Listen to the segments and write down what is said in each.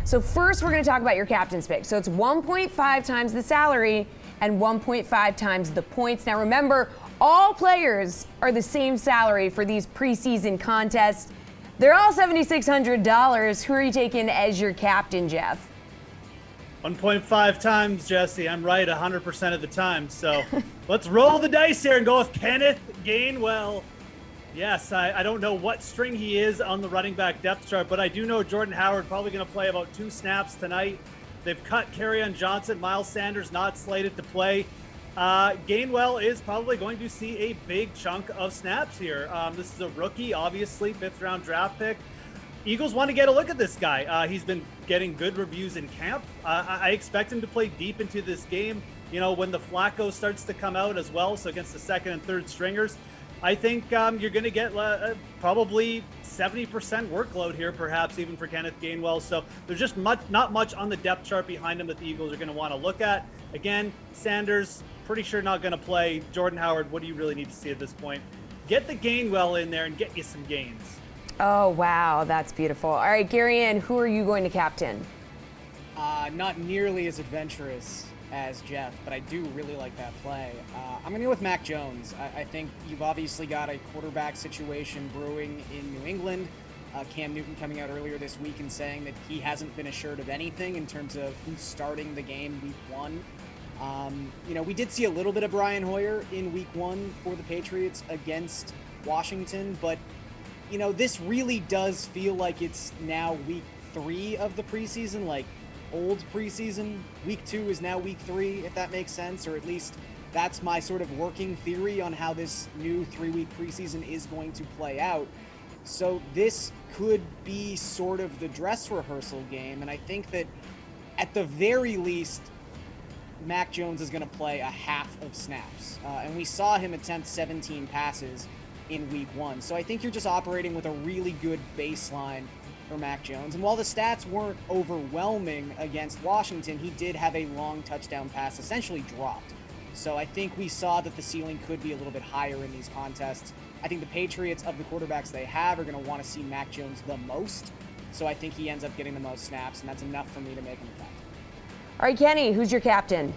So first, we're going to talk about your captain's pick. So it's 1.5 times the salary and 1.5 times the points. Now remember, all players are the same salary for these preseason contests. They're all $7,600. Who are you taking as your captain, Geoff? 1.5 times, Jesse. I'm right 100% of the time. So let's roll the dice here and go with Kenneth Gainwell. Yes, I don't know what string he is on the running back depth chart, but I do know Jordan Howard probably going to play about 2 snaps tonight. They've cut Garion Johnson. Miles Sanders not slated to play. Gainwell is probably going to see a big chunk of snaps here. This is a rookie, obviously, 5th-round draft pick. Eagles want to get a look at this guy. He's been getting good reviews in camp. I expect him to play deep into this game, you know, when the Flacco starts to come out as well, so against the 2nd and 3rd stringers. I think you're going to get probably 70% workload here, perhaps even for Kenneth Gainwell. So there's just not much on the depth chart behind him that the Eagles are going to want to look at. Again, Sanders, pretty sure not going to play. Jordan Howard, what do you really need to see at this point? Get the Gainwell in there and get you some gains. Oh, wow, that's beautiful. All right, Garion, who are you going to captain? Not nearly as adventurous as Geoff, but I do really like that play. I'm going to go with Mac Jones. I think you've obviously got a quarterback situation brewing in New England. Cam Newton coming out earlier this week and saying that he hasn't been assured of anything in terms of who's starting the game week 1. You know, we did see a little bit of Brian Hoyer in week 1 for the Patriots against Washington, but, you know, this really does feel like it's now week 3 of the preseason, like old preseason. Week 2 is now week 3, if that makes sense, or at least that's my sort of working theory on how this new 3-week preseason is going to play out. So this could be sort of the dress rehearsal game, and I think that at the very least, Mac Jones is going to play a half of snaps. And we saw him attempt 17 passes in week 1. So I think you're just operating with a really good baseline for Mac Jones. And while the stats weren't overwhelming against Washington, he did have a long touchdown pass essentially dropped. So I think we saw that the ceiling could be a little bit higher in these contests. I think the Patriots, of the quarterbacks they have, are going to want to see Mac Jones the most. So I think he ends up getting the most snaps, and that's enough for me to make him a captain. All right, Kenny, who's your captain?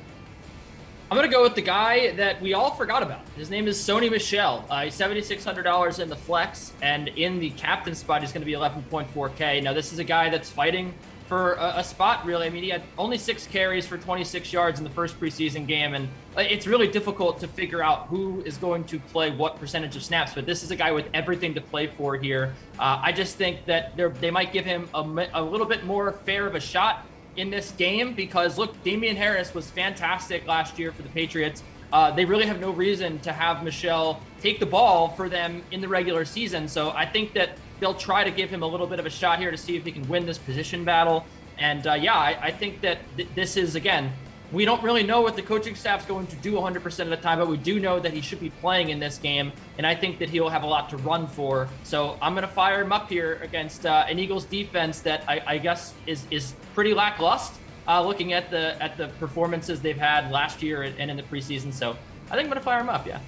I'm going to go with the guy that we all forgot about. His name is Sony Michel. He's $7,600 in the flex, and in the captain spot, he's going to be 11.4K. Now, this is a guy that's fighting for a spot, really. I mean, he had only 6 carries for 26 yards in the first preseason game, and it's really difficult to figure out who is going to play what percentage of snaps, but this is a guy with everything to play for here. I just think that they might give him a little bit more fair of a shot in this game because, look, Damian Harris was fantastic last year for the Patriots. They really have no reason to have Michel take the ball for them in the regular season. So I think that they'll try to give him a little bit of a shot here to see if he can win this position battle. And I think that this is, again, we don't really know what the coaching staff's going to do 100% of the time, but we do know that he should be playing in this game. And I think that he'll have a lot to run for. So I'm going to fire him up here against an Eagles defense that I guess is pretty lackluster, looking at the performances they've had last year and in the preseason. So I think I'm going to fire him up, yeah.